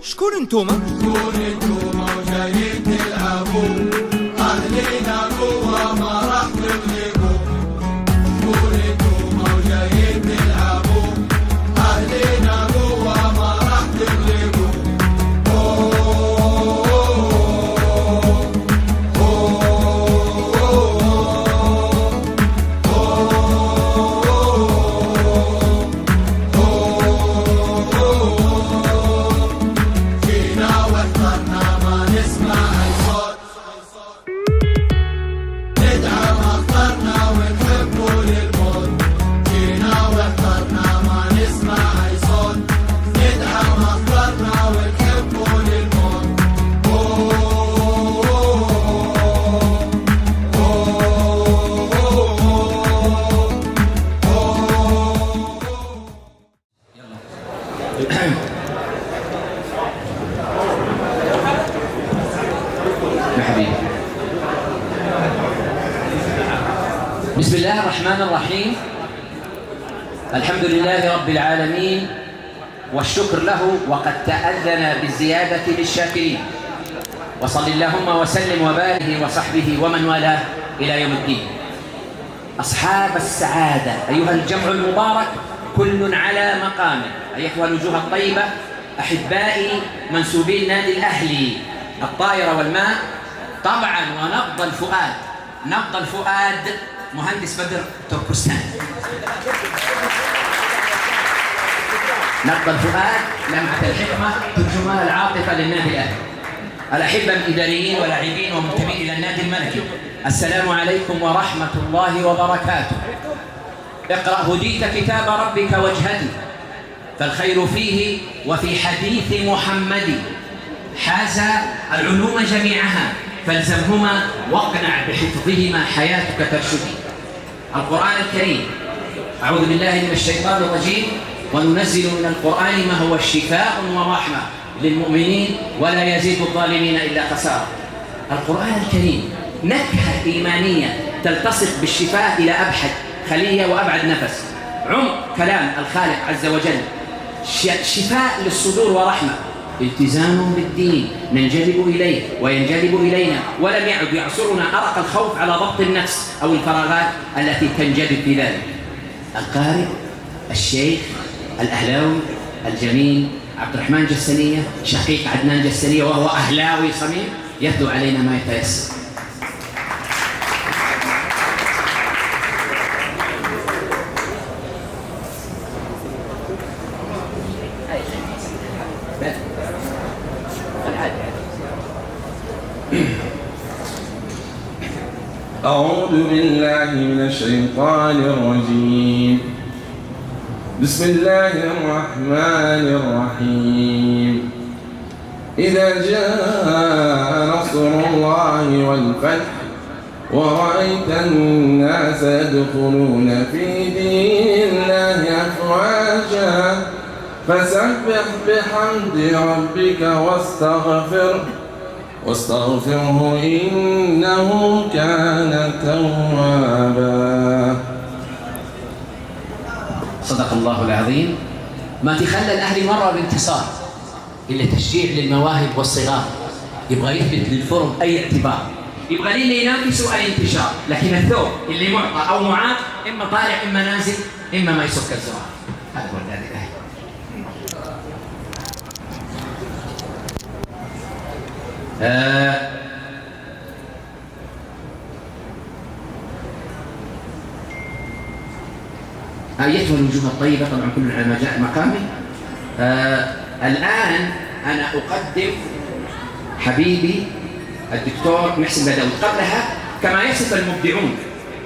شكون انتوما وجايين تلعبوا اهلنا جوا ما راح تغلبوا. شكون انتوما وجايين تلعبوا اهلنا جوا ما راح تغلبوا. بسم الله الرحمن الرحيم. الحمد لله رب العالمين والشكر له، وقد تأذن بالزيادة للشاكرين. وصل اللهم وسلم وبارك وصحبه ومن والاه إلى يوم الدين. أصحاب السعادة أيها الجمع المبارك، كل على مقامه، أيها الوجوه الطيبة، أحبائي منسوبي النادي الأهلي، الطائرة والماء طبعا، ونبض الفؤاد، نبض الفؤاد مهندس بدر تركستان. نبض الفؤاد، لمعة الحكمة، ترجمان العاطفة للنادي الأهلي. الأحبة الإداريين ولاعبين ومنتمين إلى النادي الملكي، السلام عليكم ورحمة الله وبركاته. اقرأ هديت كتاب ربك واجهدي، فالخير فيه وفي حديث محمد. حاز العلوم جميعها فالزمهما واقنع بحفظهما حياتك ترشدي. القرآن الكريم، أعوذ بالله من الشيطان الرجيم، وننزل من القرآن ما هو شفاء ورحمة للمؤمنين ولا يزيد الظالمين إلا خسارة. القرآن الكريم نكهة إيمانية تلتصق بالشفاء إلى أبحد خلية وأبعد نفس. عمق كلام الخالق عز وجل، شفاء للصدور ورحمة. التزام بالدين ننجذب إليه وينجذب إلينا، ولم يعد يعصرنا أرق الخوف على ضبط النفس أو الفراغات التي تنجذب في ذلك. القارئ الشيخ الأهلاوي الجميل عبد الرحمن جسنية، شقيق عدنان جسنية وهو أهلاوي صميم، يتلو علينا ما يتيسر. أعوذ بالله من الشيطان الرجيم. بسم الله الرحمن الرحيم. إذا جاء نصر الله والفتح ورأيت الناس يدخلون في دين الله أفواجا فسبح بحمد ربك واستغفره إنه كان توابا. صدق الله العظيم. ما تخلى الأهلي مرة بانتصار إلا تشجيع للمواهب والصغار، يبغى يثبت للفرم أي اعتبار، يبغى اللي ينافسوا الانتشار، لكن الثوب اللي معطى أو معاق إما طالع إما نازل إما ما يسك الزرار. هذا هو النادي الأهلي. أيتها الوجوه الطيبة، طبعا كل على مقامي. الآن أنا أقدم حبيبي الدكتور محسن بدوي. قبلها كما يصف المبدعون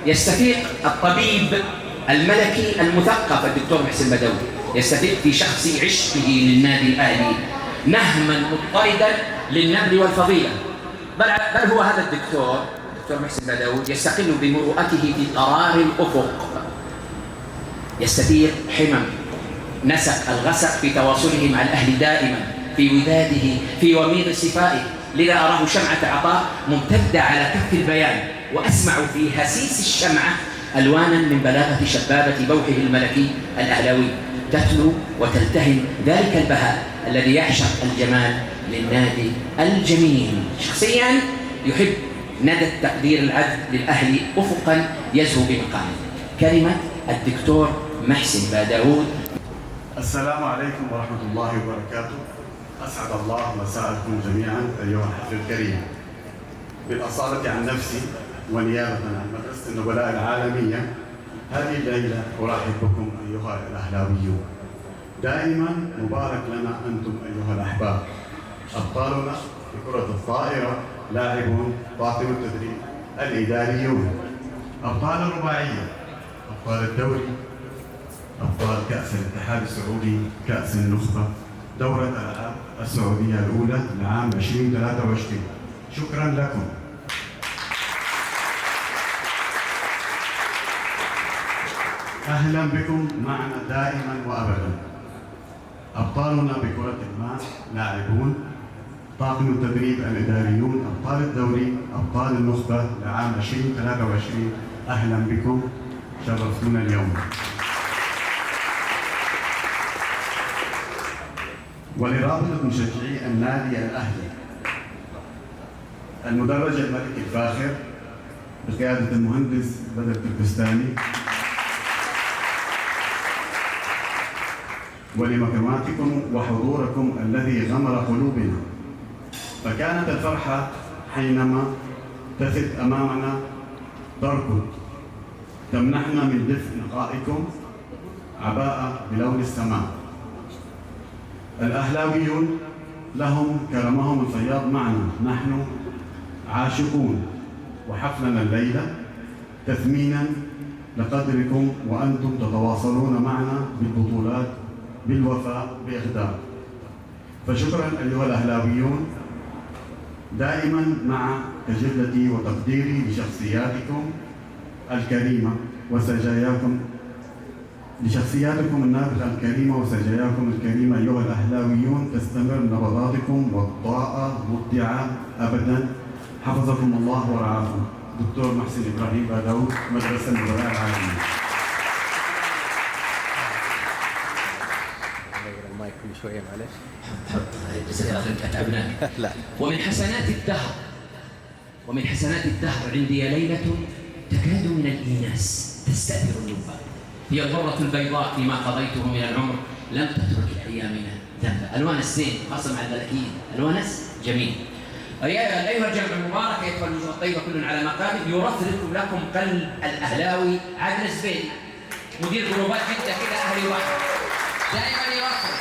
يستفيق الطبيب الملكي المثقف الدكتور محسن بدوي، يستفيق في شخص عشقه للنادي الأهلي نهما مضطردا للنبل والفضيلة. بل هو هذا الدكتور محسن بدوي يستقل بمروءته في قرار الأفق، يستثير حمم نسق الغسق في تواصله مع الأهل دائما، في وداده، في وميض صفائه. لذا أراه شمعة عطاء ممتدة على كف البيان، وأسمع في هسيس الشمعة ألوانا من بلاغة شبابة بوحه الملكي الأهلاوي تتلو وتلتهم ذلك البهاء الذي يعشق الجمال للنادي الجميل. شخصيا يحب ندى التقدير العدل للأهلي أفقا يزهو بمقامه. كلمة الدكتور محسن باداود. السلام عليكم ورحمة الله وبركاته. أسعد الله مساءكم جميعا أيها الحفل الكريم. بالأصالة عن نفسي ونيابة عن مدرسة النبلاء العالمية، هذه الليلة أرحب بكم أيها الأهلاويون. دائما مبارك لنا أنتم أيها الأحباب. أبطالنا في كرة الطائرة لاعبون طاقم التدريب الإداريون، أبطال الرباعية، أبطال الدوري، أبطال كأس الاتحاد السعودي، كأس النخبة، دورة الألعاب السعودية الأولى لعام 2023. شكرا لكم. أهلا بكم معنا دائما وأبدا. أبطالنا بكرة الماء لاعبون طاقم التدريب الإداريون، أبطال الدوري، أبطال النخبة لعام 2023. أهلا بكم، شرفتونا اليوم. ولرابطة مشجعي النادي الأهلي، المدرج الملكي الفاخر بقيادة المهندس بدر التركستاني، ولمكرماتكم وحضوركم الذي غمر قلوبنا. فكانت الفرحة حينما تثق أمامنا، تركض، تمنحنا من دفء نقائكم عباءة بلون السماء. الأهلاويون لهم كرمهم الفياض معنا، نحن عاشقون، وحفلنا الليلة تثمينا لقدركم وأنتم تتواصلون معنا بالبطولات بالوفاء بإقدام. فشكرا أيها الأهلاويون، دائما مع تجلتي وتقديري لشخصياتكم الكريمة وسجاياكم، لشخصياتكم النابغة الكريمة وسجاياكم الكريمة أيها الأهلاويون. تستمر نبضاتكم والضاءة مبدعة أبدا. حفظكم الله ورعاكم. دكتور محسن إبراهيم باداود، مدرسة النبلاء العالمية. المايك كل شوية معلش. أتعبناك. لا. ومن حسنات الدهر عندي ليلة تكاد من الإيناس تستأثر اللب. هي الغرة البيضاء فيما قضيته من العمر، لم تترك أيامنا ذنبا. ألوانس زين، خاصة مع الملكيين، ألوانس جميل. أيها الجمع المبارك، أيها الوجوه الطيبة كل على مقامه. يرفرف لكم قلب الأهلاوي عادل الزبيدي، مدير جروبات جدة كده أهلي واحد، دائما يرفرف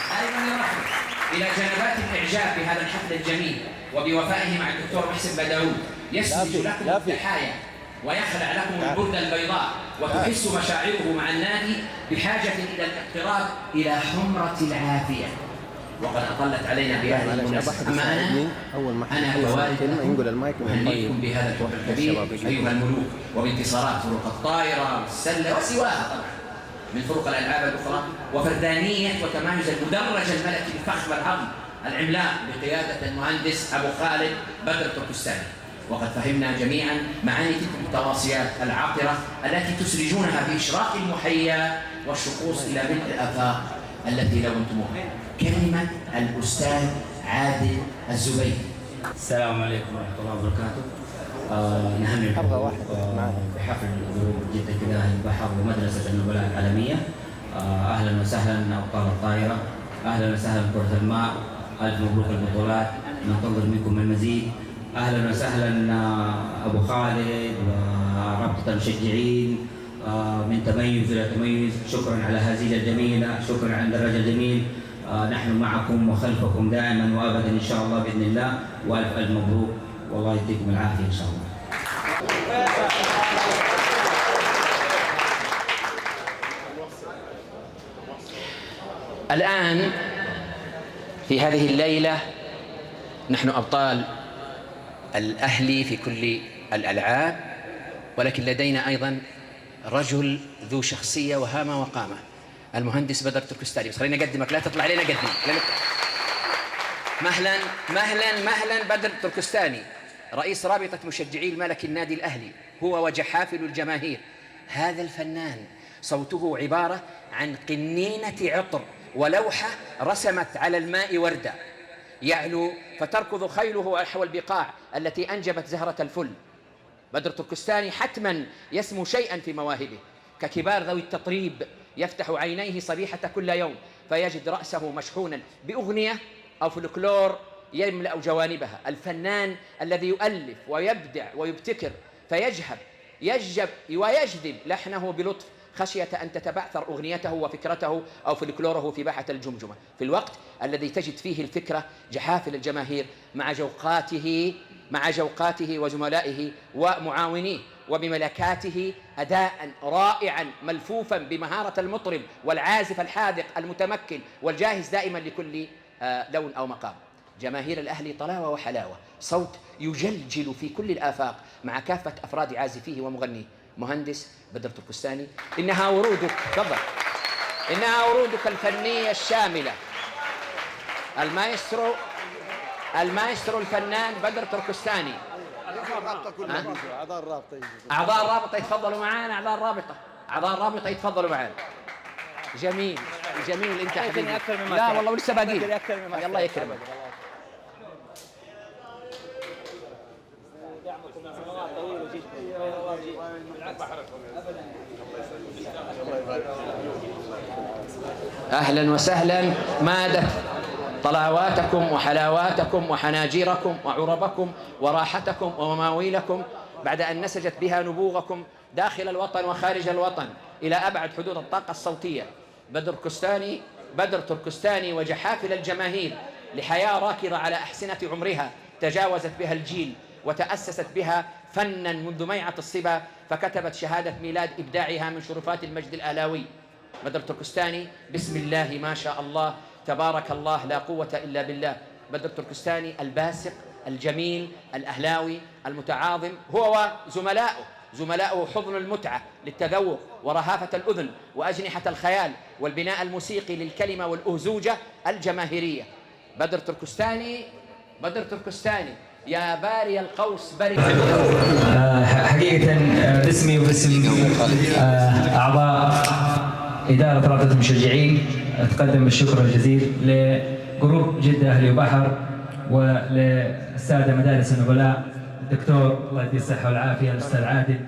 إلى جنبات الإعجاب بهذا الحفل الجميل وبوفائه مع الدكتور محسن باداود. يسجد لكم التحايا ويخلع لكم البردة البيضاء، وتحس مشاعره مع النادي بحاجة إلى الاقتراب إلى حمرة العافية. وقد أطلت علينا بهذه المناسبة. أما أنا كوالد أهنيكم بهذا الحب الكبير أيها الملوك، وبانتصارات فروق الطائرة والسلة وسواها طبعا من فروق الألعاب الأخرى، وفردانية وتمايز المدرج الملكي الفخم العظيم العملاق بقيادة المهندس أبو خالد بدر التركستاني. وقد فهمنا جميعا معاني تلك التواصيات العاطرة التي تسرجونها بإشراق المحيا والشخوص إلى ملء الآفاق التي لونتموها. كلمة الأستاذ عادل الزبيدي. السلام عليكم ورحمة الله وبركاته. نهني بحفل جدة كده البحر ومدرسة النبلاء العالمية. أهلا وسهلا أبطال الطائرة، أهلا وسهلا كرة الماء، ألف مبروك البطولات، ننتظر منكم المزيد. أهلا وسهلا أبو خالد ورابطة المشجعين من تميز إلى تميز. شكرا على هذه الجميلة، شكرا على الدرجة الجميل. نحن معكم وخلفكم دائما وأبدا إن شاء الله بإذن الله، وألف ألف مبروك والله يديكم العافية إن شاء الله. الآن في هذه الليلة نحن أبطال الأهلي في كل الألعاب، ولكن لدينا أيضا رجل ذو شخصية وهامة وقامة، المهندس بدر التركستاني. بس خلينا نقدمك، لا تطلع علينا، قدمك. مهلا بدر التركستاني، رئيس رابطة مشجعي الملكي النادي الأهلي، هو وجحافل الجماهير هذا الفنان صوته عبارة عن قنينة عطر ولوحة رسمت على الماء وردة يعلو فتركض خيله نحو البقاع التي أنجبت زهرة الفل. بدر تركستاني حتما يسمو شيئا في مواهبه، ككبار ذوي التطريب يفتح عينيه صبيحة كل يوم فيجد رأسه مشحونا بأغنية أو فلكلور يملأ جوانبها. الفنان الذي يؤلف ويبدع ويبتكر يجب ويجذب لحنه بلطف خشية أن تتبعثر أغنيته وفكرته أو فلكلوره في باحة الجمجمة، في الوقت الذي تجد فيه الفكرة جحافل الجماهير مع جوقاته وزملائه ومعاونيه، وبملكاته أداء رائعا ملفوفا بمهارة المطرب والعازف الحاذق المتمكن والجاهز دائما لكل لون أو مقام. جماهير الأهلي طلاوة وحلاوة، صوت يجلجل في كل الآفاق مع كافة أفراد عازفيه ومغنيه. مهندس بدر تركستاني، إنها ورودك الفنية الشاملة، المايسترو الفنان بدر تركستاني. أعضاء الرابطة يتفضلوا معانا، أعضاء الرابطة يتفضلوا معانا. جميل أنت حبيبي. لا والله ولسه باقيين، الله يكرمك. أهلا وسهلا، مادت طلاواتكم وحلاواتكم وحناجيركم وعربكم وراحتكم ومماويلكم بعد أن نسجت بها نبوغكم داخل الوطن وخارج الوطن إلى أبعد حدود الطاقة الصوتية. بدر تركستاني وجحافل الجماهير لحياة راكضة على أحسنة عمرها تجاوزت بها الجيل وتأسست بها فنا منذ ميعة الصبا، فكتبت شهادة ميلاد إبداعها من شرفات المجد الآلاوي. بدر تركستاني، بسم الله ما شاء الله تبارك الله لا قوة إلا بالله. بدر تركستاني الباسق الجميل الأهلاوي المتعاظم، هو وزملاؤه حضن المتعة للتذوق ورهافة الأذن وأجنحة الخيال والبناء الموسيقي للكلمة والأهزوجة الجماهيرية. بدر تركستاني يا باري القوس بري. حقيقة باسمي وباسم أعضاء إدارة رابطة المشجعين أتقدم بالشكر الجزيل لجروب جدة أهلي وبحر وللسادة مدارس النبلاء، الدكتور الله يديه الصحة والعافية، الأستاذ عادل،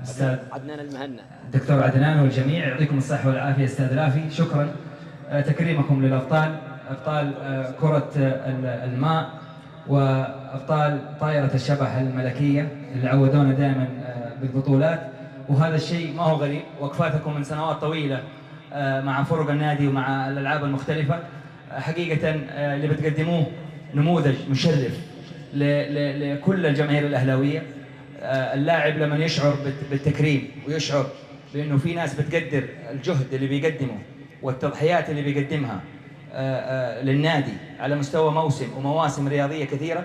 أستاذ عدنان المهنا، الدكتور عدنان والجميع، يعطيكم الصحة والعافية. أستاذ رافي شكرا. تكريمكم للأبطال، أبطال كرة الماء وأبطال طائرة الشبح الملكية اللي عودونا دائما بالبطولات، وهذا الشيء ما هو غريب. وقفاتكم من سنوات طويلة مع فرق النادي ومع الألعاب المختلفة، حقيقة اللي بتقدموه نموذج مشرف لكل الجماهير الأهلاوية. اللاعب لما يشعر بالتكريم ويشعر بأنه في ناس بتقدر الجهد اللي بيقدمه والتضحيات اللي بيقدمها للنادي على مستوى موسم ومواسم رياضية كثيرة،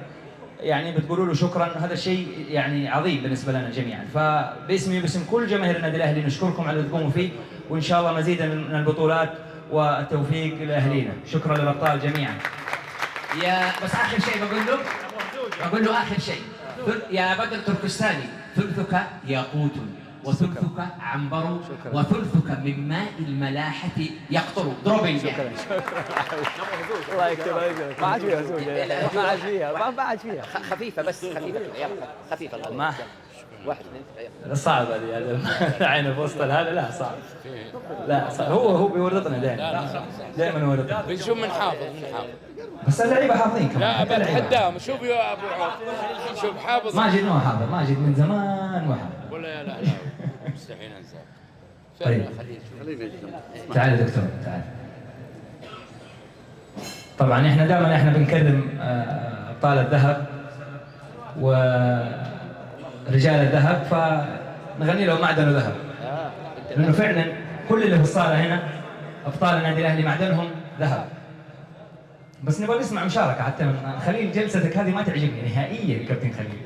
يعني بتقولوا له شكرا. هذا الشيء يعني عظيم بالنسبة لنا جميعا. فباسمي وباسم كل جماهير النادي الأهلي نشكركم على اللي تقوموا فيه، وإن شاء الله مزيدا من البطولات والتوفيق لأهلينا. شكرا للأبطال جميعا. بس آخر شيء بقول له آخر شيء، يا بدر تركستاني، ثلثك ياقوت وثلثك عنبر وثلثك من ماء الملاحة يقطر. دروبينج. الله يكتب عليك. ما عاد فيها زوجة، ما عاد فيها خفيفة، بس خفيفة ما واحد اثنين. صعب هذه العين في وسط هذا. لا صعب، لا صعب. هو بيورطنا دائما يورطنا. بنشوف من حافظ بس اللعيبه حافظين كمان. لا بنتحداهم. شوف يا ابو عوف، شوف حافظ. ماجد ما حافظ، ماجد من زمان ما حافظ. ولا لا مستحيل انساه. طيب تعال يا دكتور تعال. طبعا احنا دائما بنكرم ابطال الذهب ورجال الذهب، فنغني لهم معدن ذهب، لانه فعلا كل اللي في الصاله هنا ابطال النادي الاهلي معدنهم ذهب. بس نبغى نسمع مشاركه حتى من خليل. جلستك هذه ما تعجبني نهائيا كابتن خليل.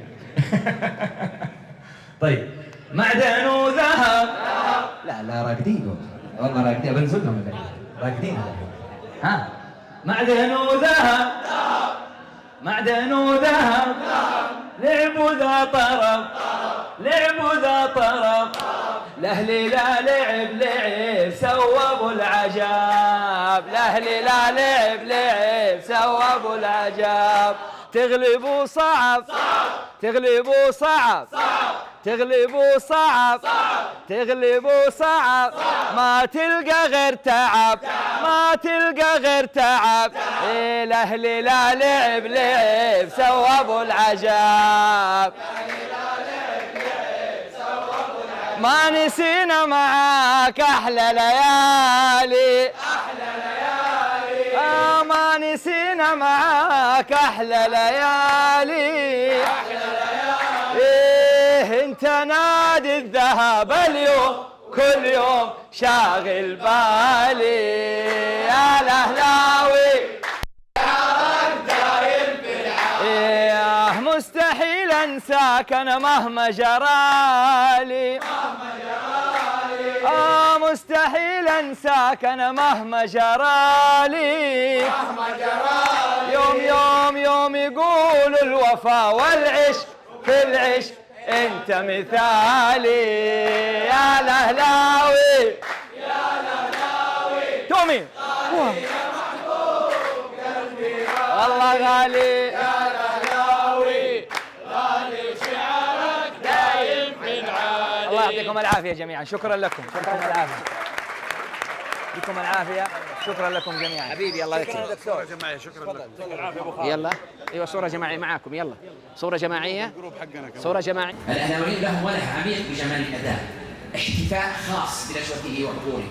طيب معدن ذهب. لا راقدين والله، راقدين بنزلهم راقدين. ها معدن ذهب، معدن ذهب، لعب ذا طرب، لعب ذا طرب، الأهلي لا لعب سوى أبو العجاب، الأهلي لا لعب سوى أبو العجاب. تغلبوا صعب تغلبوا صعب تغلبوا صعب تغلبوا صعب، ما تلقى غير تعب ما تلقى غير تعب. الأهلي لا لعب سوى أبو العجاب. ما نسينا معاك أحلى ليالي ما نسينا معاك أحلى ليالي. إيه أنت نادي الذهب اليوم كل يوم شاغل بالي يا الأهلاوي. إيه مستحيل أنساك أنا مهما جرالي مستحيل أنساك أنا مهما جرالي. يوم يقولوا الوفا والعشق في العشق أنت مثالي يا الأهلاوي يا الأهلاوي. تومي والله غالي يا الأهلاوي، غالي شعرك دايم في العالي. الله يعطيكم العافية جميعا، شكرا لكم، شكرا العافية، يعطيكم العافية، شكرا لكم جميعا. حبيبي الله يكرمك. صورة جماعية، شكرا لك. يلا ايوه صورة جماعية معاكم، يلا صورة جماعية، صورة جماعية. الأهلاويين لهم ولح عميق بجمال الأداء، احتفاء خاص بنشوته وحضوره،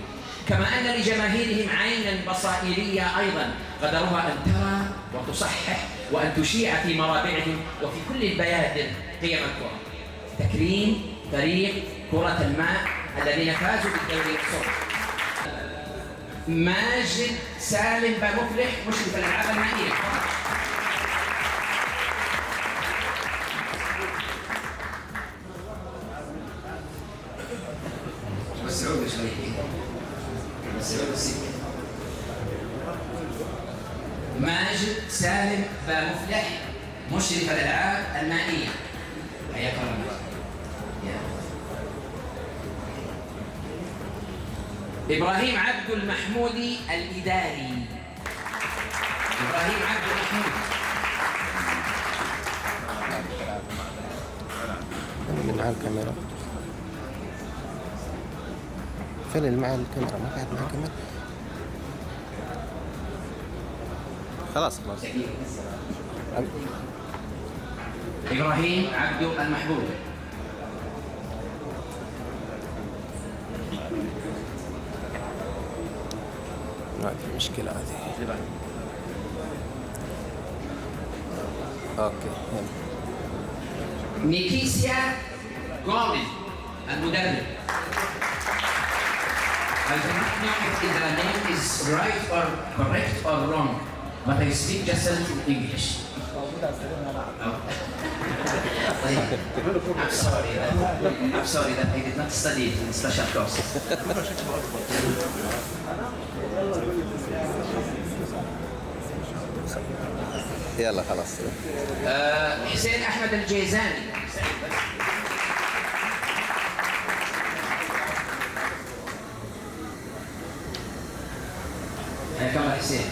كما أن لجماهيرهم عينا بصائرية أيضا قدرها أن ترى وتصحح وأن تشيع في مرابعهم وفي كل البيادر قيم الكرة. تكريم فريق كرة الماء الذين فازوا بالدوري الصغر. ماجد سالم بمفلح مشرف الألعاب المائية. وسعود شوي ماجد سالم بمفلح مشرف الألعاب المائية. حياك الله. إبراهيم عبد المحمودي الإداري. إبراهيم عبد المحمودي من على الكاميرا. فين اللي معاه الكاميرا؟ ما قاعد معاه كاميرا. خلاص. إبراهيم عبد المحمودي. ما في مشكلة هذه. اوكي. نيكيسيا غوميز المدرب. I do not know if the name is right or correct or wrong, but I speak just a little English. I'm sorry that I did not study in special courses. يلا خلاص. حسين أحمد الجيزاني. حياك الله حسين.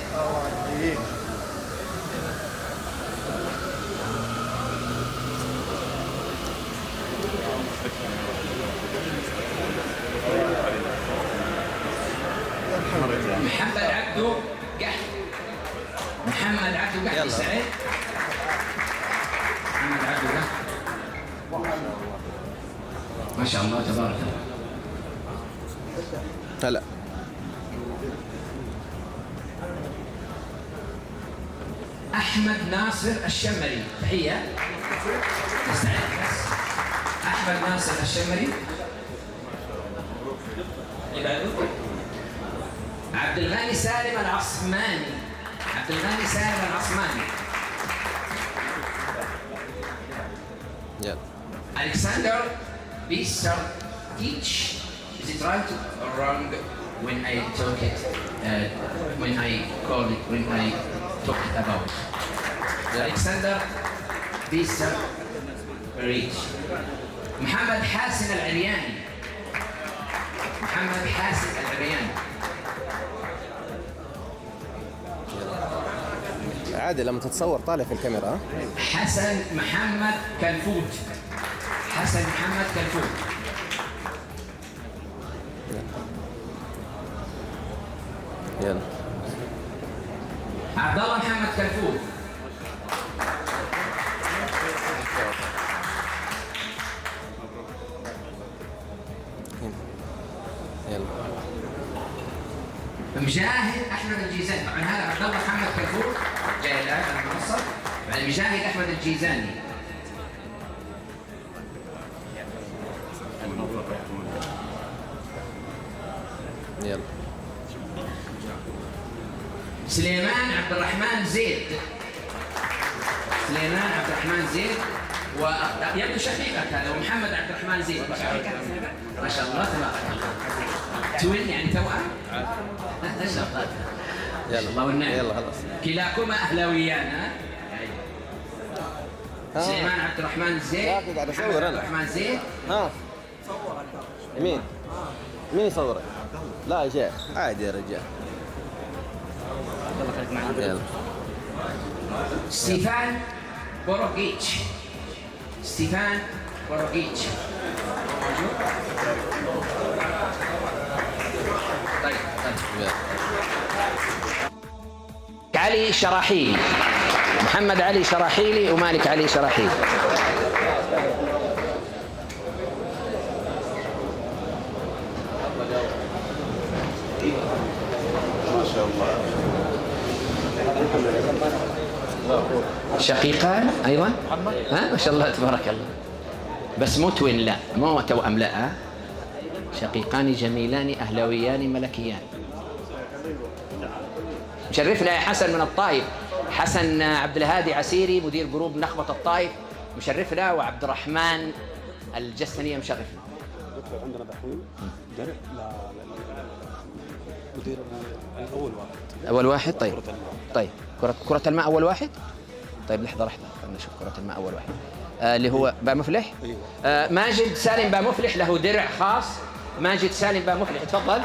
محمد عبدو قحط. محمد عبدو قحط سعيد. محمد عبدو قحط. ما شاء الله تبارك الله. هلا. أحمد ناصر الشمري. تحية. استعد بس. أحمد ناصر الشمري. عبد الغني سالم العصماني. عبد الغني سالم العصماني. يلا. Alexander Bistar Teach. Is it right or wrong when I talk it? When I call it? When I talk about Alexander Bistar Teach. محمد حاسن العرياني. محمد حاسب العرياني. عادي لما تتصور طالع في الكاميرا. ها؟ حسن محمد كلفوت. حسن محمد كلفوت. يلا. عبد الله محمد كلفوت. يلا. مجاهد احمد الجيزاني. طبعا هذا عبد الله محمد كلفوت جاي الان على المنصه. يعني مجاهد احمد الجيزاني. يلا. سليمان عبد الرحمن زيد. سليمان عبد الرحمن زيد ويبدو شقيقك هذا ومحمد عبد الرحمن زيد. ما شاء الله تبارك الله. توين يعني توأم؟ ما شاء الله. يلا الله والنعم. يلا خلاص. كلاكما اهلاويان. ها؟ سليمان عبد الرحمن زيد. قاعد اصور انا. عبد الرحمن زيد. ها. مين؟ مين يصورك؟ لا يا شيخ عادي يا رجال. يلا. ستيفان بوروغيتش. ستيفان بوروغيتش. طيب. علي شراحيلي. محمد علي شراحيلي ومالك علي شراحيلي. ما شاء الله. شقيقان ايضا. ها ما شاء الله تبارك الله. بس مو توين، لا مو توأم، لا. شقيقان جميلان اهلاويان ملكيان. مشرفنا يا حسن من الطائف. حسن عبد الهادي عسيري مدير جروب نخبة الطائف مشرفنا، وعبد الرحمن الجسنية مشرفنا. عندنا دحين درع مدير اول واحد. اول واحد. طيب. طيب كرة الماء اول واحد. طيب لحظة خلينا نشوف كرة الماء اول واحد. اللي هو با مفلح. ماجد سالم با مفلح له درع خاص. ماجد سالم با مفلح تفضل.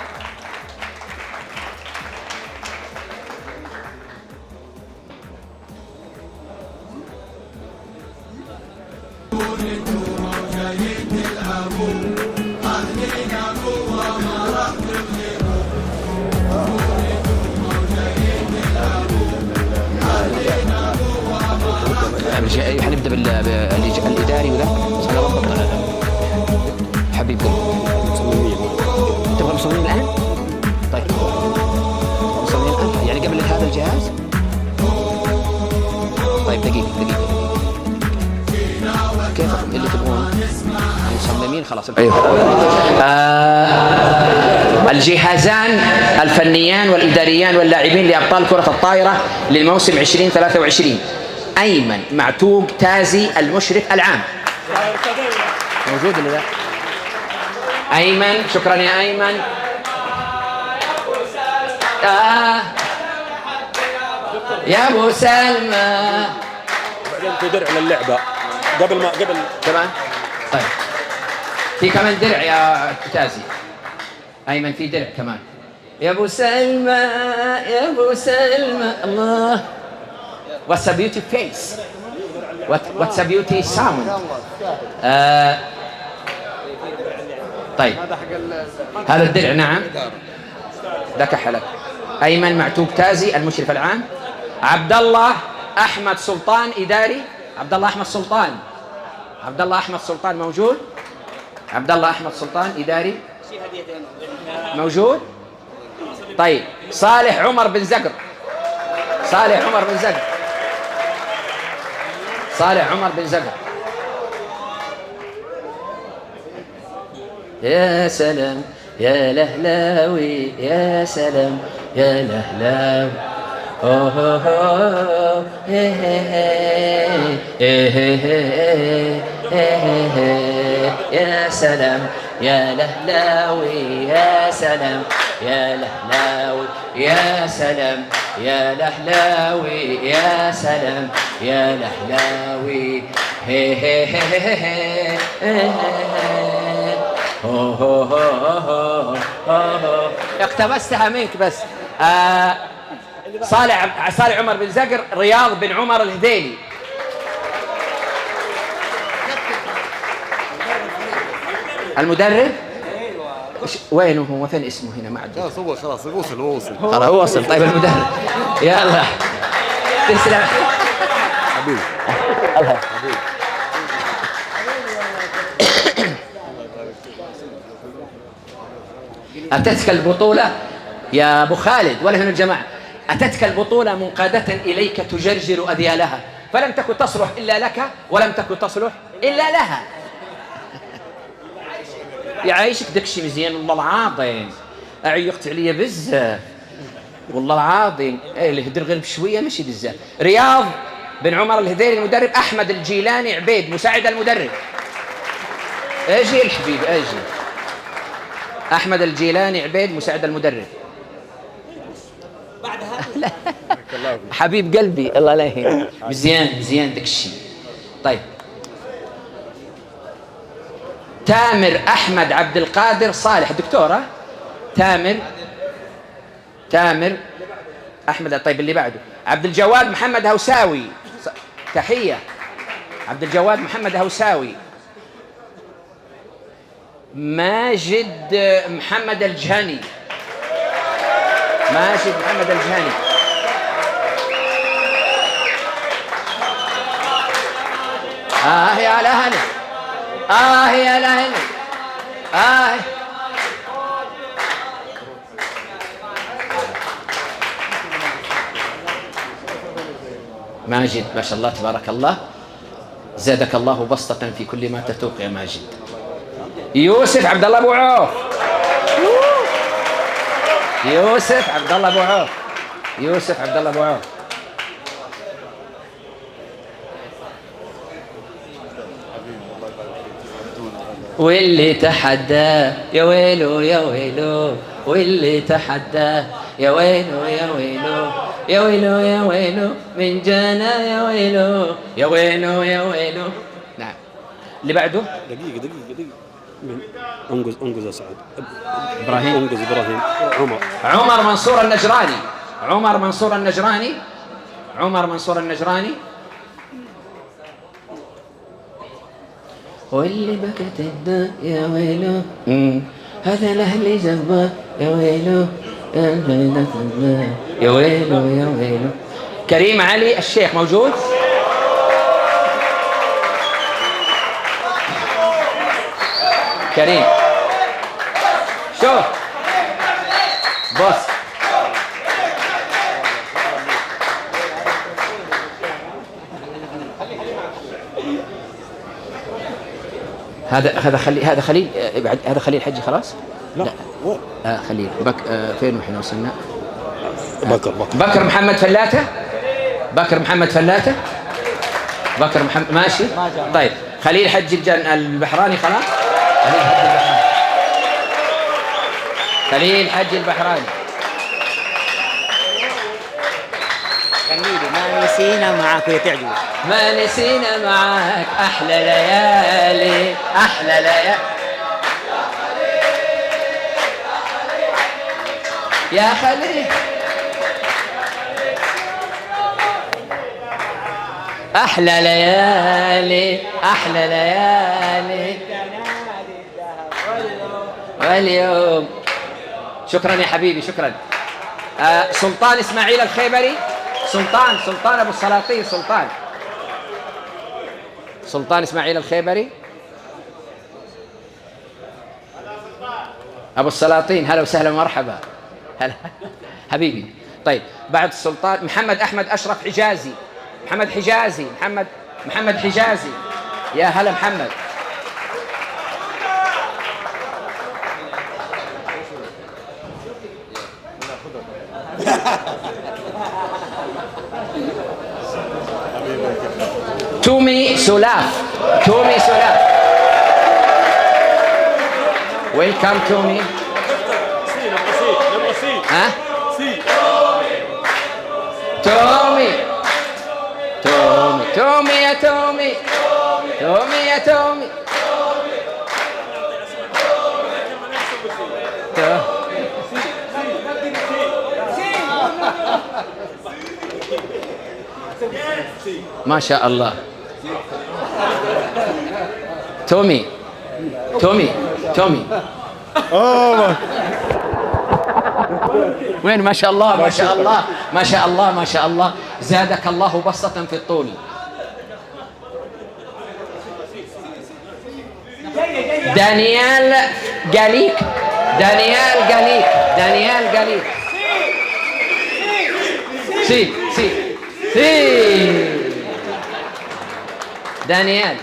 حنبدا بالاداري وذا. بس انا ضبط حبيب قلبي. تبغى مصممين الان؟ طيب مصممين الان يعني قبل هذا الجهاز. طيب دقيقة كيفكم اللي تبغون مصممين خلاص. الجهازان الفنيان والإداريان واللاعبين لأبطال كرة الطائرة للموسم 2023. أيمن معتوق تازي المشرف العام موجود ولا لا؟ أيمن شكرا يا أيمن. يا أبو سلمى. بعدين في درع للعبة قبل كمان. طيب في كمان درع يا تازي. أيمن في درع كمان. يا أبو سلمى يا أبو سلمى. الله. What's a beauty face? What's a beauty sound? طيب هذا الدرع نعم. ذاك حلق. أيمن معتوق تازي المشرف العام. عبد الله أحمد سلطان إداري. عبد الله أحمد سلطان. عبد الله أحمد سلطان موجود. عبد الله أحمد سلطان إداري موجود. طيب صالح عمر بن زقر. صالح عمر بن زقر. صالح عمر بن زقر. يا سلام يا لهلاوي يا سلام يا لهلاوي. يا سلام يا لهلاوي يا سلام يا لهلاوي يا سلام يا لهلاوي يا سلام يا لهلاوي. هو هو هو هو هو. اقتبستها منك بس. صالح عمر بن زقر، رياض بن عمر الهذيلي. المدرب وينه هو؟ فين اسمه هنا؟ ما عندي. خلاص هو خلاص وصل خلاص هو وصل. طيب المدرب يلا تسلم حبيبي. الله. أتتك البطولة يا أبو خالد ولا هنا الجماعة؟ أتتك البطولة منقادة إليك تجرجر أذيالها، فلم تكن تصلح إلا لك ولم تكن تصلح إلا لها. يعيشك دكشي مزيان والله العظيم. عيقت عليا بزاف والله العظيم. اللي يهدر غير بشوية ماشي بزاف. رياض بن عمر الهذيلي المدرب. أحمد الجيلاني عبيد مساعد المدرب. اجي الحبيب اجي. أحمد الجيلاني عبيد مساعد المدرب. بعدها حبيب قلبي الله لا يهين. مزيان داك الشيء. طيب تامر أحمد عبد القادر صالح دكتورة. تامر أحمد. طيب اللي بعده عبد الجواد محمد هوساوي. تحية عبد الجواد محمد هوساوي. ماجد محمد الجهني. ماجد محمد الجهني. يا لهنا. يا لهنا. ماجد ما شاء الله تبارك الله، زادك الله بسطة في كل ما تتوق يا ماجد. يوسف عبد الله ابو عوف. يوسف عبد الله ابو عوف. يوسف عبد الله ابو عوف. واللي تحدى يا ويلو يا ويلو، واللي تحدى يا ويلو يا ويلو، يا ويلو يا ويلو من جانا يا ويلو، يا ويلو يا ويلو. نعم اللي بعده. دقيقة انقز يا سعد. ابراهيم. انقز ابراهيم. عمر منصور النجراني. عمر منصور النجراني. عمر منصور النجراني. واللي بكت الدار يا ويلو، هذا الاهل جبار يا ويلو، يا ويلو يا ويلو. كريم علي الشيخ موجود؟ كريم شوف بص هذا خليل هذا خليل حجي خلاص؟ لا خليل فين احنا وصلنا؟ بكر محمد فلاتة. بكر محمد فلاتة. بكر محمد ماشي. طيب خليل حجي البحراني خلاص. خليل حجي البحراني. ما نسينا معاك ويتعجبوا. ما نسينا معاك أحلى ليالي، أحلى ليالي يا خليل، أحلى ليالي، أحلى ليالي واليوم. شكرا يا حبيبي شكرا. سلطان إسماعيل الخيبري. سلطان أبو السلاطين. سلطان إسماعيل الخيبري. أبو السلاطين هلا وسهلا ومرحبا. هلا حبيبي. طيب بعد السلطان محمد أحمد أشرف حجازي. محمد حجازي. محمد حجازي. يا هلا محمد. تومي سولاف. ويلكم تومي. ها؟ تومي يا تومي. ما شاء الله. تومي تومي تومي وين؟ ما شاء الله ما شاء الله ما شاء الله ما شاء الله، زادك الله بسطة في الطول. دانيال جاليك، دانيال جاليك، دانيال جاليك. سي سي سي دانيال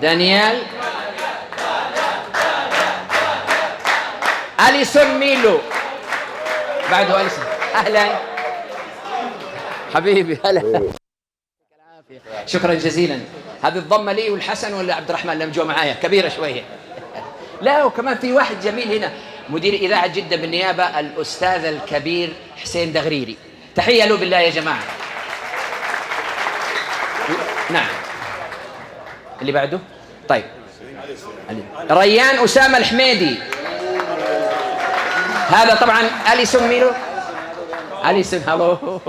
دانيال أليسون ميلو، بعده أليسون. أهلا حبيبي، هلا. شكرا جزيلا. هذه الضمة لي والحسن ولا عبد الرحمن لما جو معايا؟ كبيرة شوية. لا، وكمان في واحد جميل هنا، مدير إذاعة جدة بالنيابة، الأستاذ الكبير حسين دغريري. تحية له بالله يا جماعة. نعم. اللي بعده؟ طيب. ريان أسامة الحميدي. هذا طبعا أليسون ميلو. أليسون هالو.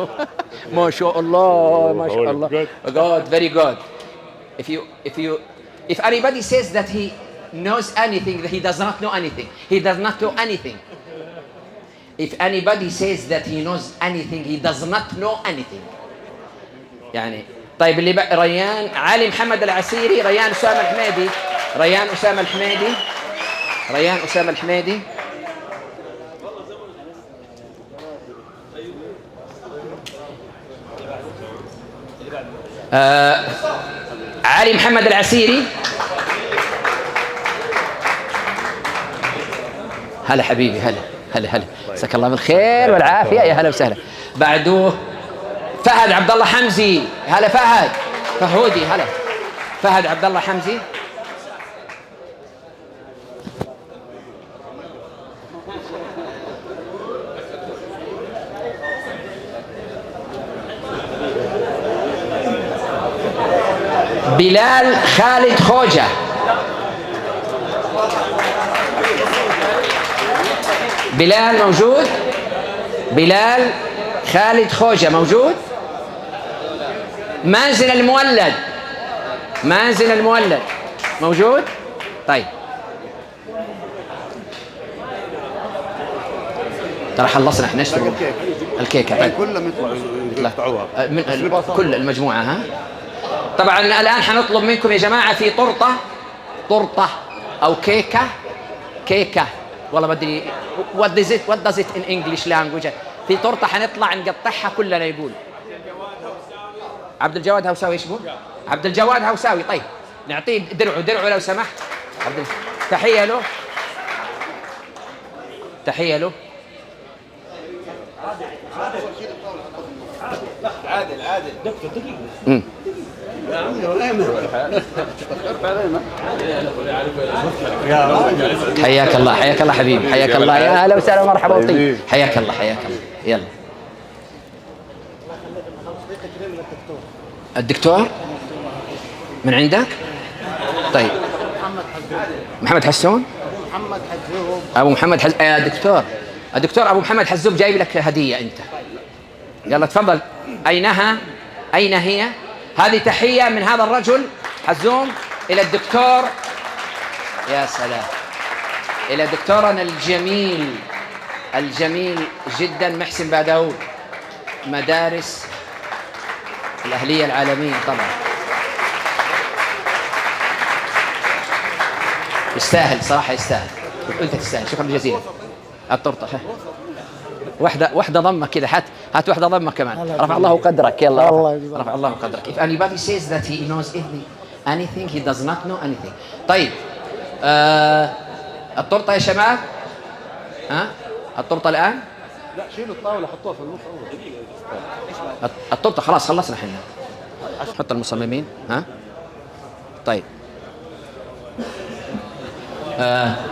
ما شاء الله ما شاء الله. God, very good. If anybody says that he knows anything, he does not know anything. He does not know anything. If anybody says that he knows anything, he does not know anything. يعني طيب اللي بقى ريان علي محمد العسيري، ريان أسامة الحميدي، ريان أسامة الحميدي، ريان أسامة الحميدي. علي محمد العسيري. هلا حبيبي، هلا هلا هلا، مساك الله بالخير والعافية، يا هلا وسهلا. بعده فهد عبد الله حمزي. هلا فهد فهودي، هلا فهد عبد الله حمزي. بلال خالد خوجة. بلال موجود؟ بلال خالد خوجة موجود؟ مازن المولد، مازن المولد موجود؟ طيب ترى خلصنا احنا نشتغل الكيكة. طيب كلهم يطلعوها كل المجموعة. ها طبعا الآن حنطلب منكم يا جماعة في طرطة أو كيكة. كيكة والله ما أدري what does it in English language. في طرطة حنطلع نقطعها كلنا. يقول عبد الجواد هوساوي. ايش يقول؟ عبد الجواد هوساوي. طيب نعطيه درعه لو سمحت. تحية له، تحية له. عادل دكتور دقيقة. حياك الله، حياك الله حبيبي، حياك الله، يا هلا وسهلا ومرحبا وطيب. حياك الله، حياك الله. يلا الدكتور من عندك؟ طيب محمد حسون. ابو محمد يا دكتور، الدكتور ابو محمد حزوب جايب لك هدية انت. يلا تفضل. اين هي؟ هذه تحية من هذا الرجل حزوم الى الدكتور. يا سلام، الى دكتورنا الجميل جدا محسن باداود، مدارس الأهلية العالمية. طبعا يستاهل صراحة، يستاهل. أنت تستاهل. شكرا جزيلا. الطرطة واحدة ضمة كذا. هات واحدة ضمة كمان. رفع الله قدرك. يلا رفع الله قدرك. If anybody says that he knows anything, he does not know anything. طيب الطرطة يا شباب. الطرطة الآن. لا شيلوا الطاولة حطوها في النص أول. الطرطة خلاص خلصنا احنا. حط المصممين. طيب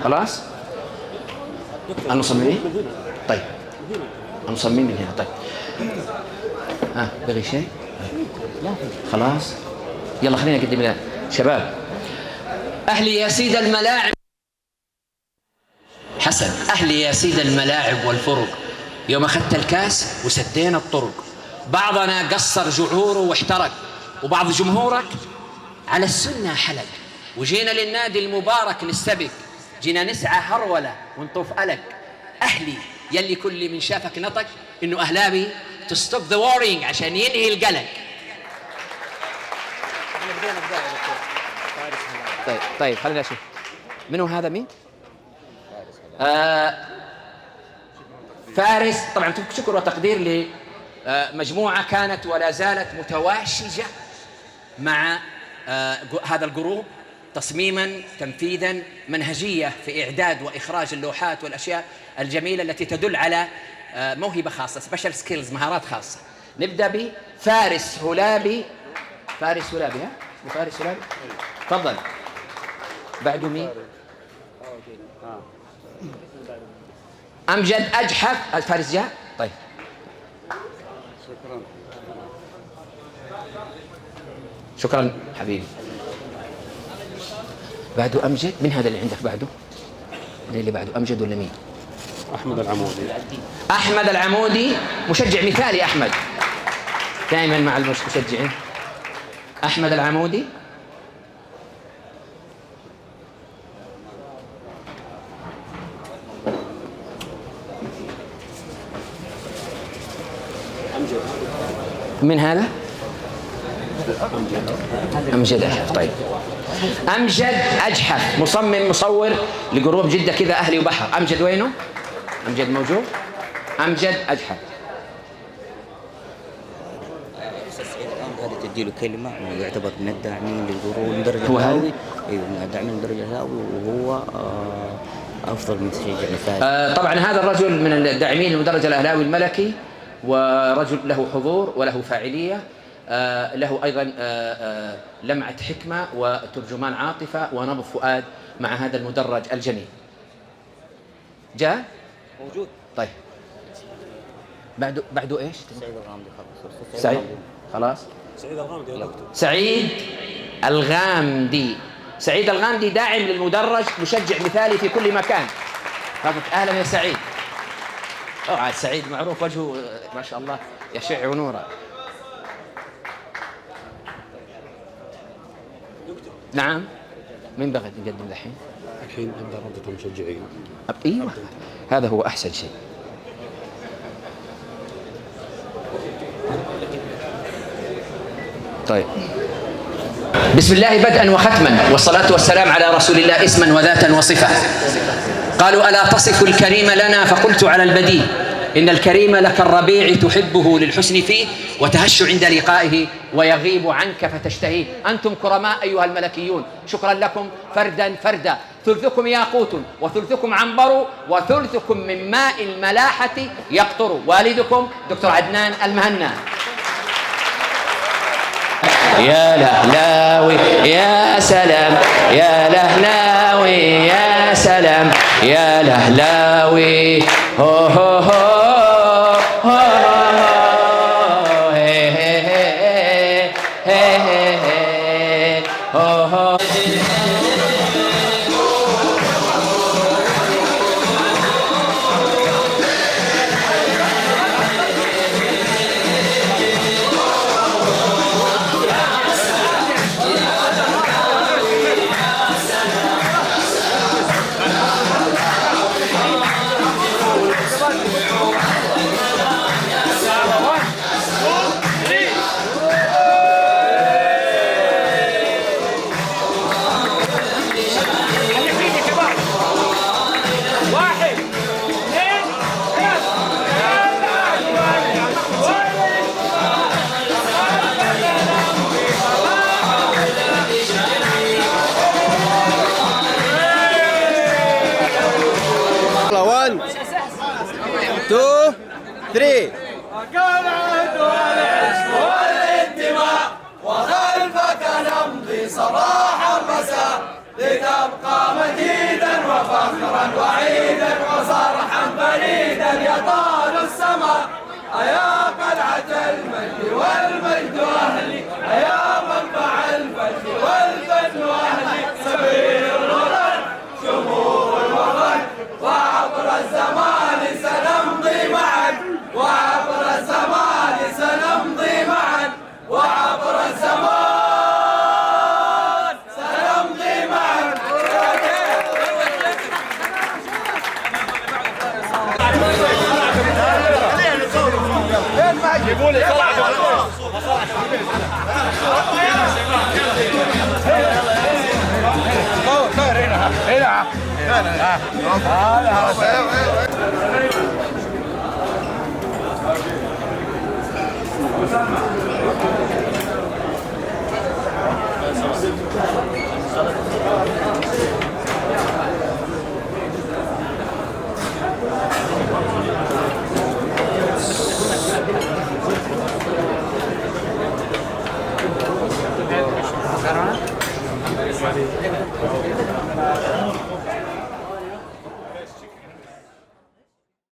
خلاص المصممين. طيب المصممين من هنا. طيب بغي شيء؟ خلاص يلا خلينا نقدم لنا شباب. أهلي يا سيد الملاعب. حسن، أهلي يا سيد الملاعب والفرق، يوم أخذت الكاس وسدينا الطرق بعضنا قصر جعوره واحترق، وبعض جمهورك على السنة حلق. وجينا للنادي المبارك نستبق، جينا نسعى هرولة ونطوف ألق. أهلي يلي كل من شافك نطق إنه أهلاوي to stop the worrying عشان ينهي القلق. طيب خلينا نشوف منو هذا. مين؟ فارس. طبعا شكر وتقدير لمجموعة كانت ولا زالت متواشجة مع هذا الجروب، تصميما، تنفيذا، منهجية في إعداد وإخراج اللوحات والأشياء الجميلة التي تدل على موهبة خاصة، سبيشال سكيلز، مهارات خاصة. نبدأ بفارس هلابي. فارس هلابي، ها؟ فارس هلابي، تفضل. بعده مين؟ أمجد أجحف. فارس جاء؟ طيب شكرا حبيبي. بعده أمجد. من هذا اللي عندك بعده؟ اللي بعده أمجد ولا مين؟ أحمد العمودي. أحمد العمودي مشجع مثالي. أحمد دائما مع المشجعين. أحمد العمودي. من هذا؟ أمجد أجحف. طيب أمجد أجحف مصمم مصور لجروب جدة كذا أهلي وبحر. أمجد وينه؟ أمجد موجود؟ أمجد أجحف. هذا تديله كلمة ويعتبر من الداعمين للجروب من درجة الهلاوي. أيوه من الداعمين من درجة الهلاوي، وهو أفضل من تشجيع مثال. طبعا هذا الرجل من الداعمين من درجة الأهلاوي الملكي، ورجل له حضور وله فاعلية، له أيضا لمعة حكمة وترجمان عاطفة ونبض فؤاد مع هذا المدرج الجميل. جاء؟ موجود. طيب بعده إيش؟ سعيد الغامدي. سعيد خلاص. سعيد الغامدي. سعيد الغامدي داعم للمدرج، مشجع مثالي في كل مكان. أهلا يا سعيد. عاد سعيد معروف وجهه ما شاء الله يشع نورا. نعم. مين بغيت نقدم الحين؟ الحين نبدأ رابطة المشجعين. ايوه هذا هو احسن شيء. طيب بسم الله بدءا وختما، والصلاة والسلام على رسول الله اسما وذاتا وصفة. قالوا ألا تصف الكريم لنا؟ فقلت على البديل إن الكريم لك الربيع تحبه للحسن فيه وتهش عند لقائه ويغيب عنك فتشتهيه. أنتم كرماء أيها الملكيون، شكرا لكم فردا فردا. ثلثكم ياقوت وثلثكم عنبر وثلثكم من ماء الملاحة يقطر. والدكم دكتور عدنان المهنا. يا لهلاوي يا سلام، يا لهلاوي يا سلام، يا لهلاوي هو هو هو هو هي هي هي هي هو هو. وخلفك نمضي صباح المساء لتبقى مجيدا وفخرا وعيدا وصرحا فريدا يطال السماء. أيا قلعة المجد والمجد أهلي، أيا منبع الفتح والفن أهلي. سبيل الوطن شموخ الوطن وعبر الزمان سنمضي معك، وعبر الزمان سنمضي Sarona?